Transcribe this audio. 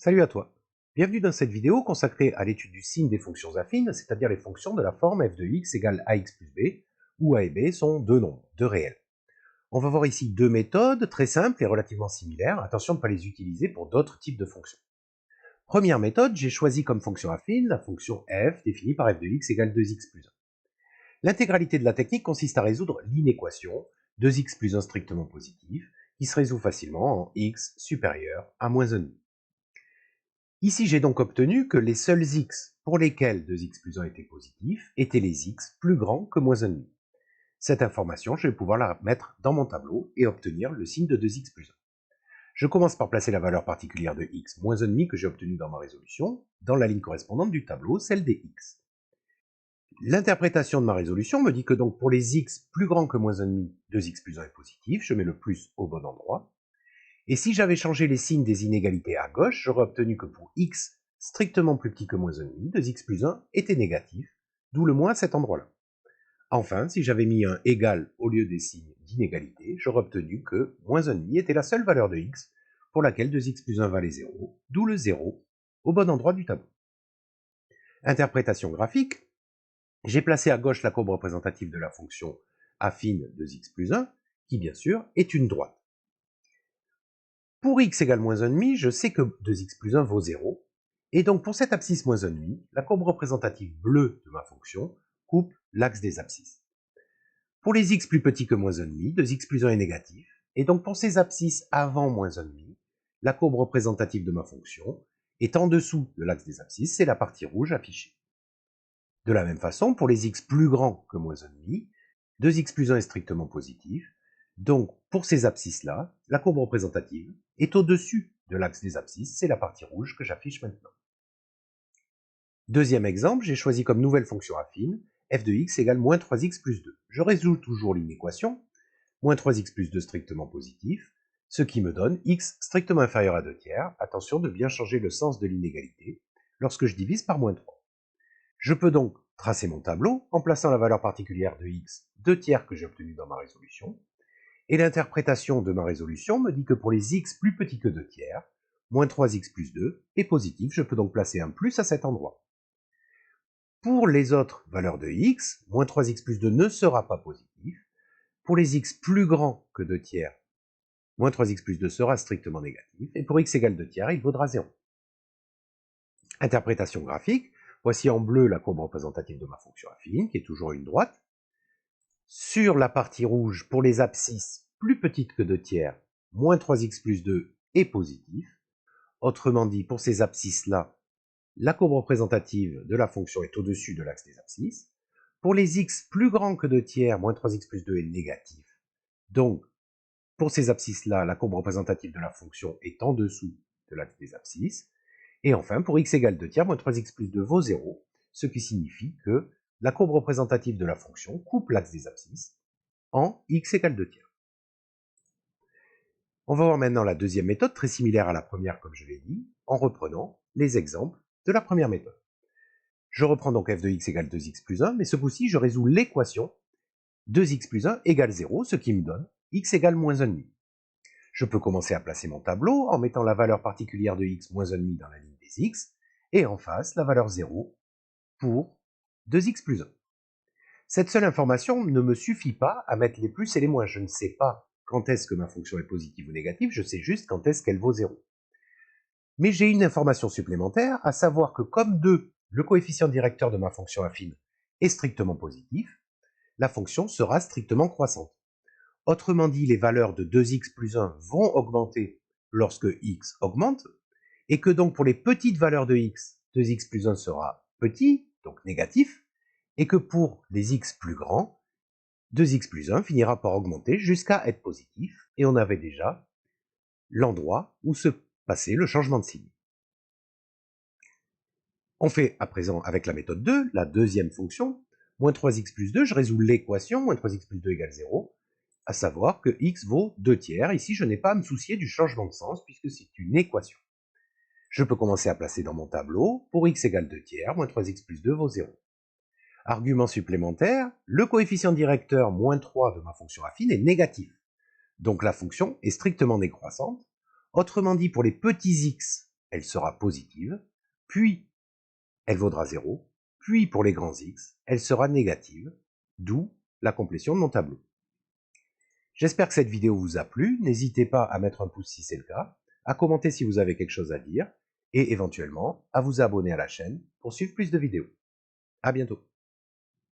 Salut à toi. Bienvenue dans cette vidéo consacrée à l'étude du signe des fonctions affines, c'est-à-dire les fonctions de la forme f de x égale ax plus b, où a et b sont deux nombres, deux réels. On va voir ici deux méthodes très simples et relativement similaires. Attention de ne pas les utiliser pour d'autres types de fonctions. Première méthode, j'ai choisi comme fonction affine la fonction f définie par f de x égale 2x plus 1. L'intégralité de la technique consiste à résoudre l'inéquation 2x plus 1 strictement positif, qui se résout facilement en x supérieur à moins 1,5. Ici, j'ai donc obtenu que les seuls x pour lesquels 2x plus 1 était positif étaient les x plus grands que moins 1,5. Cette information, je vais pouvoir la mettre dans mon tableau et obtenir le signe de 2x plus 1. Je commence par placer la valeur particulière de x moins 1,5 que j'ai obtenue dans ma résolution dans la ligne correspondante du tableau, celle des x. L'interprétation de ma résolution me dit que donc pour les x plus grands que moins 1,5, 2x plus 1 est positif, je mets le plus au bon endroit. Et si j'avais changé les signes des inégalités à gauche, j'aurais obtenu que pour x strictement plus petit que moins 1,5, 2x plus 1 était négatif, d'où le moins à cet endroit-là. Enfin, si j'avais mis un égal au lieu des signes d'inégalité, j'aurais obtenu que moins 1,5 était la seule valeur de x pour laquelle 2x plus 1 valait 0, d'où le 0 au bon endroit du tableau. Interprétation graphique, j'ai placé à gauche la courbe représentative de la fonction affine 2x plus 1, qui bien sûr est une droite. Pour x égale moins 1,5, je sais que 2x plus 1 vaut 0, et donc pour cette abscisse moins 1,5, la courbe représentative bleue de ma fonction coupe l'axe des abscisses. Pour les x plus petits que moins 1,5, 2x plus 1 est négatif, et donc pour ces abscisses avant moins 1,5, la courbe représentative de ma fonction est en dessous de l'axe des abscisses, c'est la partie rouge affichée. De la même façon, pour les x plus grands que moins 1,5, 2x plus 1 est strictement positif, donc pour ces abscisses-là, la courbe représentative est au-dessus de l'axe des abscisses, c'est la partie rouge que j'affiche maintenant. Deuxième exemple, j'ai choisi comme nouvelle fonction affine f de x égale moins 3x plus 2. Je résous toujours l'inéquation, moins 3x plus 2 strictement positif, ce qui me donne x strictement inférieur à 2 tiers. Attention de bien changer le sens de l'inégalité lorsque je divise par moins 3. Je peux donc tracer mon tableau en plaçant la valeur particulière de x 2 tiers que j'ai obtenue dans ma résolution, et l'interprétation de ma résolution me dit que pour les x plus petits que 2 tiers, moins 3x plus 2 est positif, je peux donc placer un plus à cet endroit. Pour les autres valeurs de x, moins 3x plus 2 ne sera pas positif. Pour les x plus grands que 2 tiers, moins 3x plus 2 sera strictement négatif, et pour x égale 2 tiers, il vaudra 0. Interprétation graphique, voici en bleu la courbe représentative de ma fonction affine, qui est toujours une droite. Sur la partie rouge, pour les abscisses plus petites que 2 tiers, moins 3x plus 2 est positif. Autrement dit, pour ces abscisses-là, la courbe représentative de la fonction est au-dessus de l'axe des abscisses. Pour les x plus grands que 2 tiers, moins 3x plus 2 est négatif. Donc, pour ces abscisses-là, la courbe représentative de la fonction est en dessous de l'axe des abscisses. Et enfin, pour x égale 2 tiers, moins 3x plus 2 vaut 0, ce qui signifie que la courbe représentative de la fonction coupe l'axe des abscisses en x égale 2 tiers. On va voir maintenant la deuxième méthode, très similaire à la première comme je l'ai dit, en reprenant les exemples de la première méthode. Je reprends donc f de x égale 2x plus 1, mais ce coup-ci, je résous l'équation 2x plus 1 égale 0, ce qui me donne x égale moins 1,5. Je peux commencer à placer mon tableau en mettant la valeur particulière de x moins 1,5 dans la ligne des x, et en face, la valeur 0 pour 2x plus 1. Cette seule information ne me suffit pas à mettre les plus et les moins. Je ne sais pas quand est-ce que ma fonction est positive ou négative, je sais juste quand est-ce qu'elle vaut 0. Mais j'ai une information supplémentaire, à savoir que comme 2, le coefficient directeur de ma fonction affine, est strictement positif, la fonction sera strictement croissante. Autrement dit, les valeurs de 2x plus 1 vont augmenter lorsque x augmente, et que donc pour les petites valeurs de x, 2x plus 1 sera petit, donc négatif, et que pour les x plus grands, 2x plus 1 finira par augmenter jusqu'à être positif, et on avait déjà l'endroit où se passait le changement de signe. On fait à présent avec la méthode 2, la deuxième fonction, moins 3x plus 2, je résous l'équation, moins 3x plus 2 égale 0, à savoir que x vaut 2 tiers. Ici, je n'ai pas à me soucier du changement de sens, puisque c'est une équation. Je peux commencer à placer dans mon tableau, pour x égale 2 tiers, moins 3x plus 2 vaut 0. Argument supplémentaire, le coefficient directeur moins 3 de ma fonction affine est négatif. Donc la fonction est strictement décroissante. Autrement dit, pour les petits x elle sera positive, puis elle vaudra 0, puis pour les grands X, elle sera négative, d'où la complétion de mon tableau. J'espère que cette vidéo vous a plu, n'hésitez pas à mettre un pouce si c'est le cas, à commenter si vous avez quelque chose à dire, et éventuellement à vous abonner à la chaîne pour suivre plus de vidéos. À bientôt.